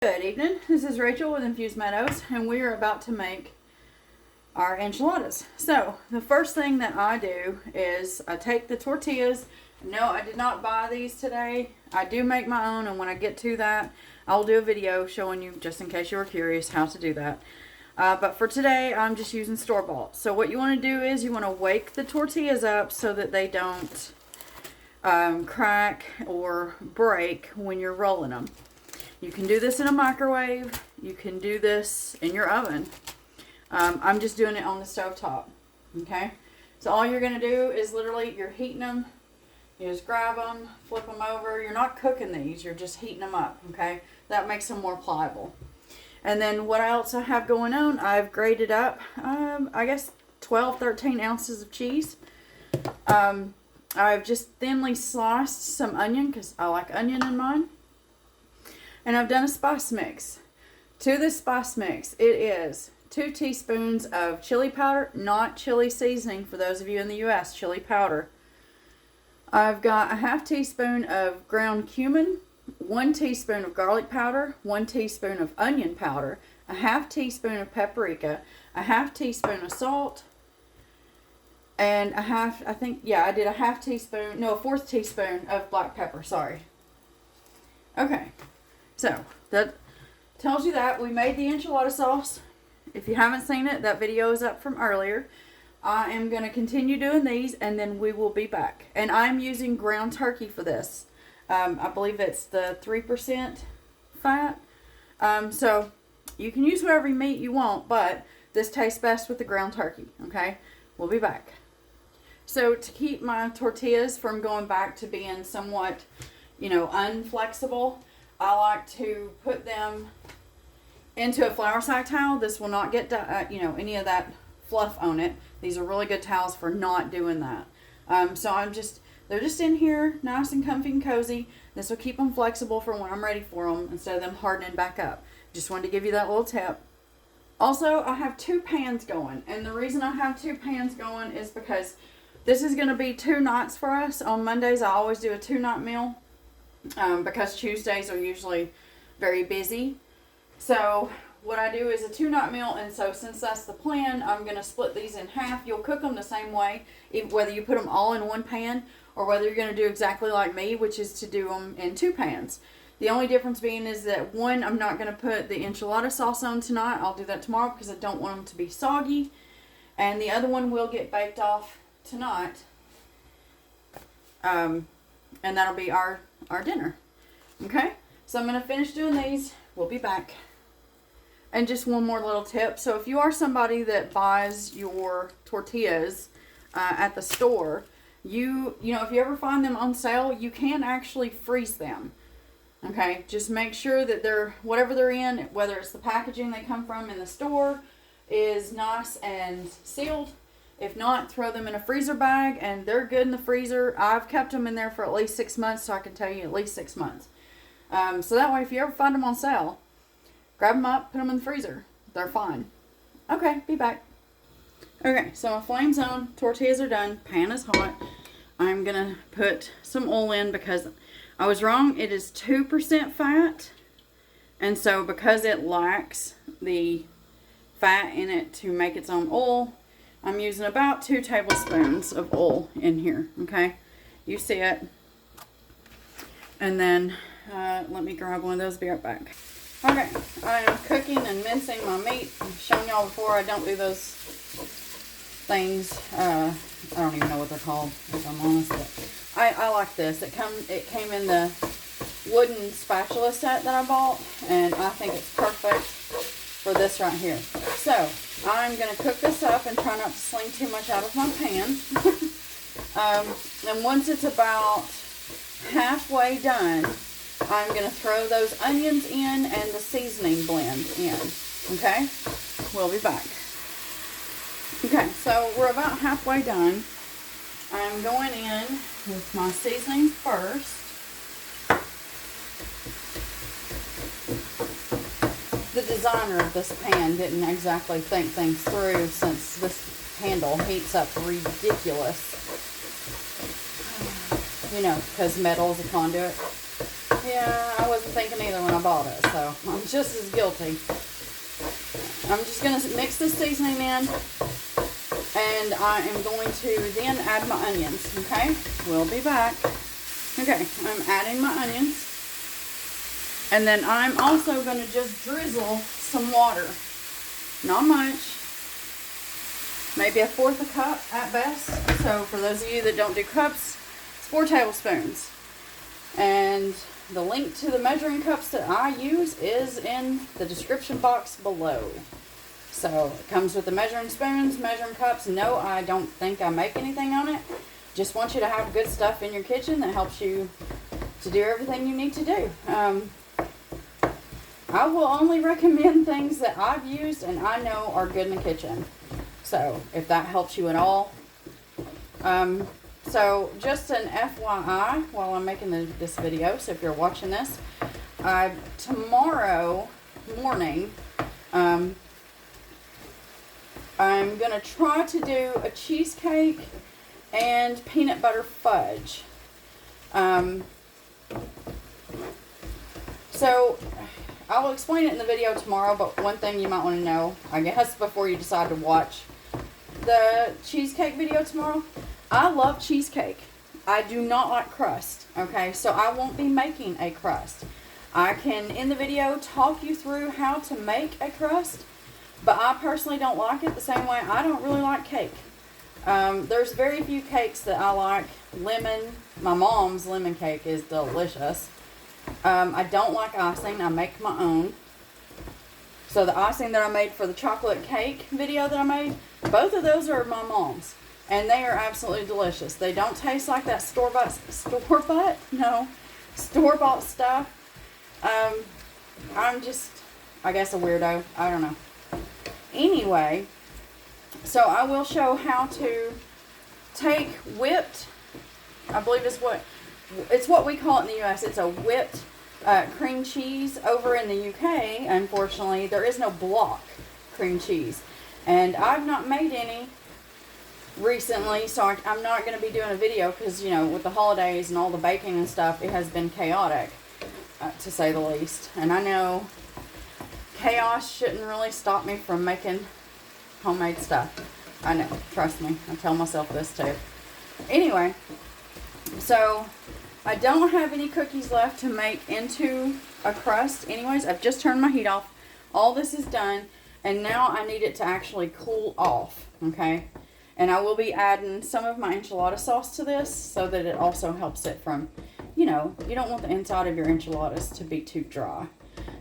Good evening. This is Rachel with Infused Meadows, and we are about to make our enchiladas. So the first thing that I do is I take the tortillas. No, I did not buy these today. I do make my own, and when I get to that, I'll do a video showing you, just in case you were curious, how to do that. But for today, I'm just using store-bought. So what you want to do is you want to wake the tortillas up so that they don't crack or break when you're rolling them. You can do this in a microwave. You can do this in your oven. I'm just doing it on the stove top. Okay? So all you're going to do is literally, you're heating them. You just grab them, flip them over. You're not cooking these. You're just heating them up. Okay? That makes them more pliable. And then what else I have going on, I've grated up, I guess 12, 13 ounces of cheese. I've just thinly sliced some onion because I like onion in mine. And I've done a spice mix. To this spice mix, it is 2 teaspoons of chili powder, not chili seasoning for those of you in the U.S., chili powder. I've got a ½ teaspoon of ground cumin, 1 teaspoon of garlic powder, 1 teaspoon of onion powder, a ½ teaspoon of paprika, a ½ teaspoon of salt, and a 1/4 teaspoon of black pepper, sorry. Okay. So, that tells you that. We made the enchilada sauce. If you haven't seen it, that video is up from earlier. I am going to continue doing these, and then we will be back. And I'm using ground turkey for this. I believe it's the 3% fat. So, you can use whatever meat you want, but this tastes best with the ground turkey. Okay? We'll be back. So, to keep my tortillas from going back to being somewhat, unflexible, I like to put them into a flour sack towel. This will not get, any of that fluff on it. These are really good towels for not doing that. So they're just in here, nice and comfy and cozy. This will keep them flexible for when I'm ready for them instead of them hardening back up. Just wanted to give you that little tip. Also, I have 2 pans going. And the reason I have 2 pans going is because this is going to be 2 nights for us. On Mondays, I always do a 2-night meal. Because Tuesdays are usually very busy. So what I do is a 2-night meal, and so since that's the plan, I'm going to split these in half. You'll cook them the same way, whether you put them all in one pan or whether you're going to do exactly like me, which is to do them in 2 pans. The only difference being is that one, I'm not going to put the enchilada sauce on tonight. I'll do that tomorrow because I don't want them to be soggy. And the other one will get baked off tonight. And that'll be our dinner. Okay? So I'm going to finish doing these. We'll be back. And just one more little tip. So if you are somebody that buys your tortillas at the store, if you ever find them on sale, you can actually freeze them. Okay? Just make sure that whatever they're in, whether it's the packaging they come from in the store, is nice and sealed. If not, throw them in a freezer bag, and they're good in the freezer. I've kept them in there for at least 6 months, so I can tell you at least 6 months. So that way, if you ever find them on sale, grab them up, put them in the freezer. They're fine. Okay, be back. Okay, so my flame's on. Tortillas are done. Pan is hot. I'm going to put some oil in because I was wrong. It is 2% fat. And so because it lacks the fat in it to make its own oil, I'm using about 2 tablespoons of oil in here, okay? You see it. And then, let me grab one of those, be right back. Okay, I am cooking and mincing my meat. I've shown y'all before, I don't do those things. I don't even know what they're called, if I'm honest, but I like this. It came in the wooden spatula set that I bought, and I think it's perfect for this right here. So, I'm going to cook this up and try not to sling too much out of my pan. And once it's about halfway done, I'm going to throw those onions in and the seasoning blend in. Okay? We'll be back. Okay, so we're about halfway done. I'm going in with my seasonings first. The designer of this pan didn't exactly think things through since this handle heats up ridiculous. Because metal is a conduit. Yeah, I wasn't thinking either when I bought it, so I'm just as guilty. I'm just going to mix this seasoning in, and I am going to then add my onions, okay? We'll be back. Okay, I'm adding my onions, and then I'm also going to just drizzle some water. Not much. Maybe 1/4 a cup at best. So for those of you that don't do cups, it's 4 tablespoons. And the link to the measuring cups that I use is in the description box below. So it comes with the measuring spoons, measuring cups. No, I don't think I make anything on it. Just want you to have good stuff in your kitchen that helps you to do everything you need to do. I will only recommend things that I've used and I know are good in the kitchen. So if that helps you at all. So just an FYI while I'm making this video, so if you're watching this, tomorrow morning, I'm going to try to do a cheesecake and peanut butter fudge. So I will explain it in the video tomorrow, but one thing you might want to know, I guess, before you decide to watch the cheesecake video tomorrow, I love cheesecake. I do not like crust, okay? So I won't be making a crust. I can, in the video, talk you through how to make a crust, but I personally don't like it the same way I don't really like cake. There's very few cakes that I like. My mom's lemon cake is delicious. I don't like icing. I make my own. So the icing that I made for the chocolate cake video that I made, both of those are my mom's. And they are absolutely delicious. They don't taste like that store-bought stuff. I'm just, I guess, a weirdo. I don't know. Anyway, so I will show how to take whipped, I believe it's what we call it in the U.S. It's a whipped cream cheese. Over in the UK, unfortunately, there is no block cream cheese. And I've not made any recently, so I'm not going to be doing a video because, you know, with the holidays and all the baking and stuff, it has been chaotic, to say the least. And I know chaos shouldn't really stop me from making homemade stuff. I know, trust me. I tell myself this too. Anyway, so I don't have any cookies left to make into a crust anyways. I've just turned my heat off. All this is done, and now I need it to actually cool off, okay? And I will be adding some of my enchilada sauce to this so that it also helps it from, you know, you don't want the inside of your enchiladas to be too dry.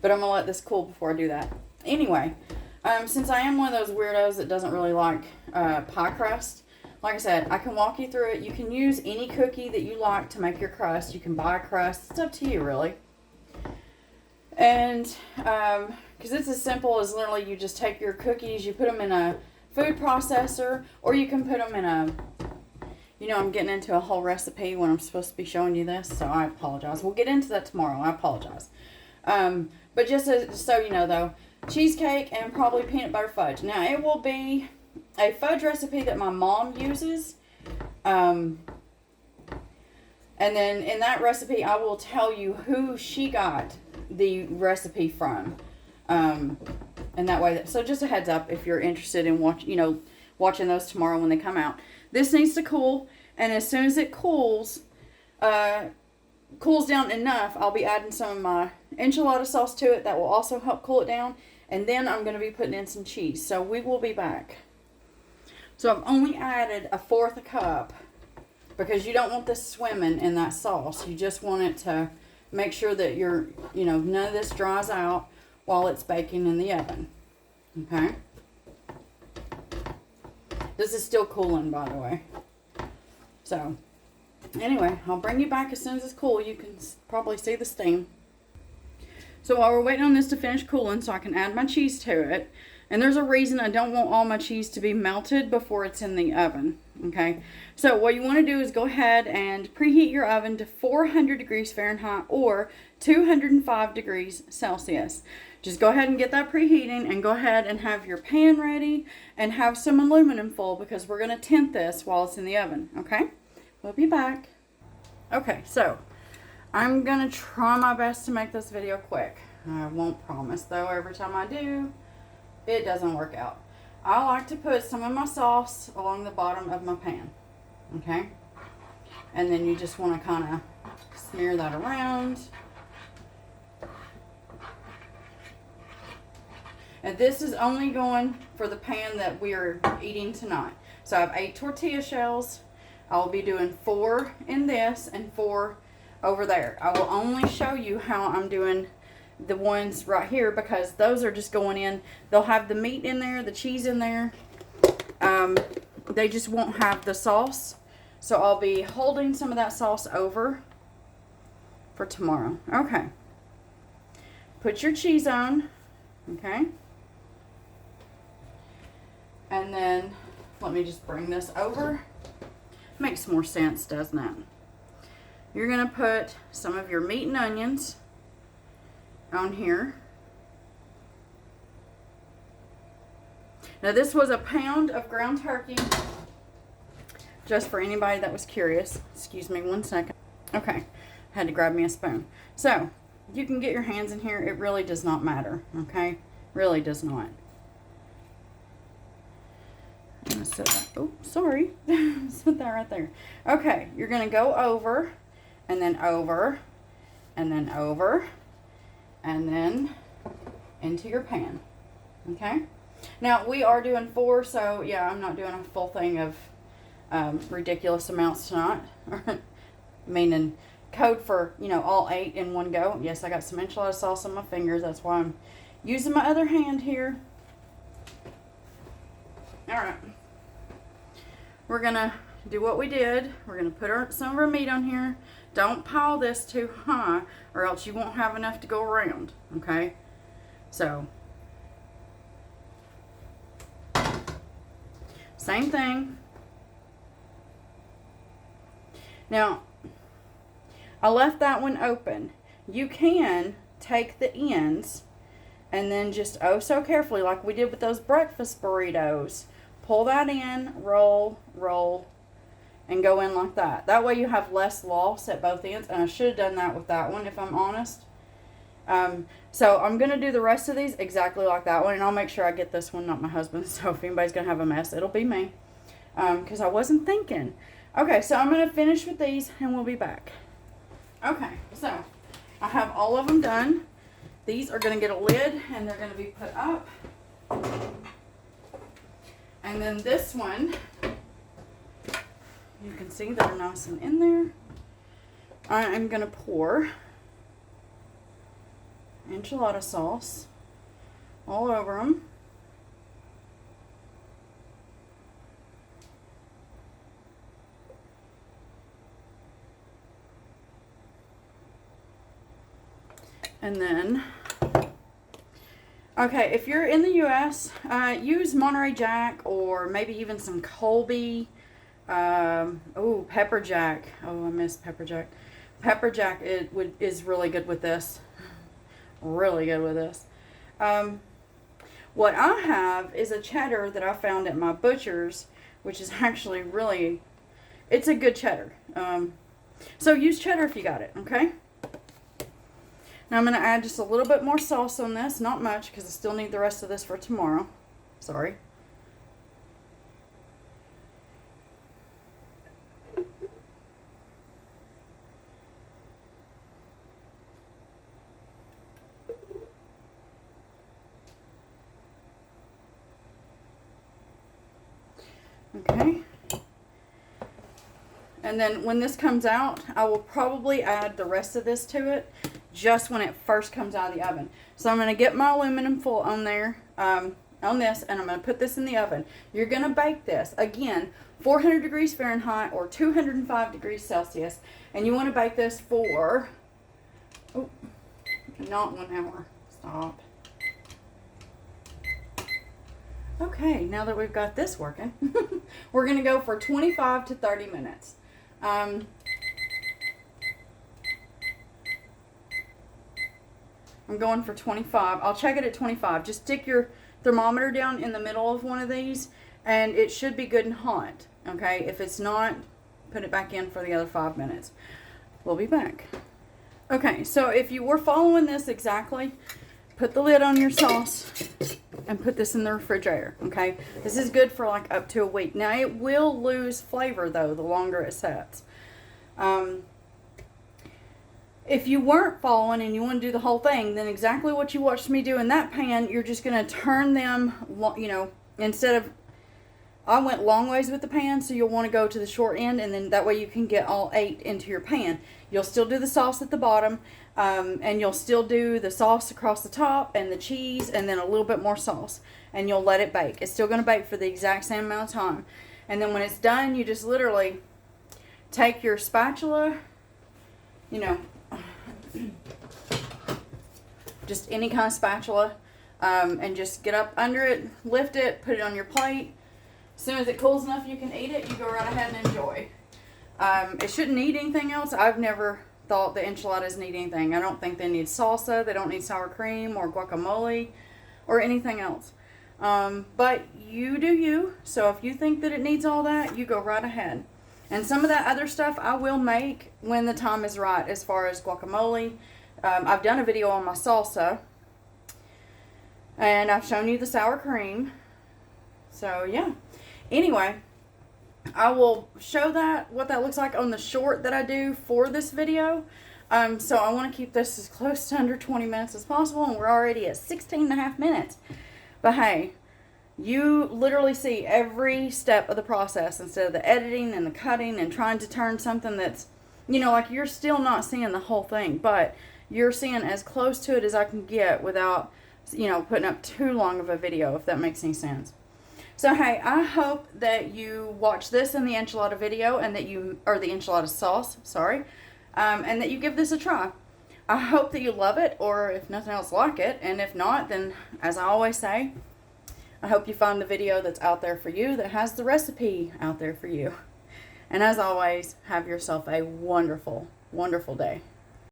But I'm going to let this cool before I do that. Anyway, since I am one of those weirdos that doesn't really like pie crust, like I said, I can walk you through it. You can use any cookie that you like to make your crust. You can buy a crust. It's up to you, really. And because it's as simple as literally you just take your cookies, you put them in a food processor, or you can put them in a, you know, I'm getting into a whole recipe when I'm supposed to be showing you this, so I apologize. We'll get into that tomorrow. I apologize. But just so you know, though, cheesecake and probably peanut butter fudge. Now, it will be a fudge recipe that my mom uses. And then in that recipe, I will tell you who she got the recipe from. And that way, so just a heads up if you're interested in watching those tomorrow when they come out. This needs to cool, and as soon as it cools down enough, I'll be adding some of my enchilada sauce to it. That will also help cool it down. And then I'm going to be putting in some cheese. So we will be back. So I've only added 1/4 a cup because you don't want this swimming in that sauce. You just want it to make sure that none of this dries out while it's baking in the oven. Okay? This is still cooling, by the way. So, anyway, I'll bring you back as soon as it's cool. You can probably see the steam. So while we're waiting on this to finish cooling so I can add my cheese to it, and there's a reason I don't want all my cheese to be melted before it's in the oven, okay? So what you want to do is go ahead and preheat your oven to 400 degrees Fahrenheit or 205 degrees Celsius. Just go ahead and get that preheating and go ahead and have your pan ready and have some aluminum foil because we're going to tint this while it's in the oven, okay? We'll be back. Okay, so I'm going to try my best to make this video quick. I won't promise, though. Every time I do, it doesn't work out. I like to put some of my sauce along the bottom of my pan. Okay? And then you just want to kind of smear that around. And this is only going for the pan that we are eating tonight. So I have 8 tortilla shells. I will be doing 4 in this and 4 over there. I will only show you how I'm doing the ones right here because those are just going in. They'll have the meat in there, the cheese in there. They just won't have the sauce. So I'll be holding some of that sauce over for tomorrow. Okay. Put your cheese on. Okay. And then let me just bring this over. Makes more sense, doesn't it? You're going to put some of your meat and onions on here. Now this was a pound of ground turkey, just for anybody that was curious. Excuse me 1 second. Okay, had to grab me a spoon. So you can get your hands in here. It really does not matter. Okay, really does not. I'm gonna set that. Oh, sorry. Set that right there. Okay, you're gonna go over, and then over, and then over, and then into your pan. Okay. Now we are doing 4, so yeah, I'm not doing a full thing of ridiculous amounts tonight. Meaning code for, you know, all 8 in one go. Yes, I got some enchilada sauce on my fingers. That's why I'm using my other hand here. All right. We're going to do what we did. We're going to put some of our meat on here. Don't pile this too high or else you won't have enough to go around. Okay? So, same thing. Now, I left that one open. You can take the ends and then just oh so carefully, like we did with those breakfast burritos, pull that in, roll, roll, and go in like that. That way you have less loss at both ends. And I should have done that with that one, if I'm honest. So I'm going to do the rest of these exactly like that one. And I'll make sure I get this one, not my husband. So if anybody's going to have a mess, it'll be me. Because I wasn't thinking. Okay, so I'm going to finish with these and we'll be back. Okay, so I have all of them done. These are going to get a lid and they're going to be put up. And then this one, you can see they're nice and in there. I am going to pour enchilada sauce all over them. And then, okay, if you're in the U.S., use Monterey Jack or maybe even some Colby. Oh, Pepper Jack. Oh, I miss Pepper Jack. Pepper Jack is really good with this. Really good with this. What I have is a cheddar that I found at my butcher's, which is actually really, it's a good cheddar. So use cheddar if you got it, okay? Now I'm going to add just a little bit more sauce on this. Not much, because I still need the rest of this for tomorrow. Sorry. Okay. And then when this comes out, I will probably add the rest of this to it just when it first comes out of the oven. So I'm going to get my aluminum foil on there, on this, and I'm going to put this in the oven. You're going to bake this, again, 400 degrees Fahrenheit or 205 degrees Celsius. And you want to bake this for, oh, not 1 hour. Stop. Okay, now that we've got this working, we're going to go for 25 to 30 minutes. I'm going for 25. I'll check it at 25. Just stick your thermometer down in the middle of one of these, and it should be good and hot. Okay, if it's not, put it back in for the other 5 minutes. We'll be back. Okay, so if you were following this exactly, put the lid on your sauce and put this in the refrigerator, okay? This is good for like up to a week. Now, it will lose flavor, though, the longer it sets. If you weren't following and you want to do the whole thing, then exactly what you watched me do in that pan, you're just going to turn them, you know, instead of, I went long ways with the pan, so you'll want to go to the short end, and then that way you can get all 8 into your pan. You'll still do the sauce at the bottom, and you'll still do the sauce across the top and the cheese and then a little bit more sauce, and you'll let it bake. It's still going to bake for the exact same amount of time. And then when it's done, you just literally take your spatula, you know, just any kind of spatula, and just get up under it, lift it, put it on your plate. As soon as it cools enough you can eat it, you go right ahead and enjoy. It shouldn't need anything else. I've never thought the enchiladas need anything. I don't think they need salsa. They don't need sour cream or guacamole or anything else. But you do you. So if you think that it needs all that, you go right ahead. And some of that other stuff I will make when the time is right, as far as guacamole. I've done a video on my salsa. And I've shown you the sour cream. So, yeah. Anyway, I will show that, what that looks like on the short that I do for this video. So I want to keep this as close to under 20 minutes as possible, and we're already at 16 and a half minutes. But hey, you literally see every step of the process instead of the editing and the cutting and trying to turn something that's, you know, like, you're still not seeing the whole thing, but you're seeing as close to it as I can get without, you know, putting up too long of a video, if that makes any sense. So, hey, I hope that you watch this in the enchilada video, and that you, or the enchilada sauce, sorry, and that you give this a try. I hope that you love it, or if nothing else, like it. And if not, then, as I always say, I hope you find the video that's out there for you, that has the recipe out there for you. And as always, have yourself a wonderful, wonderful day.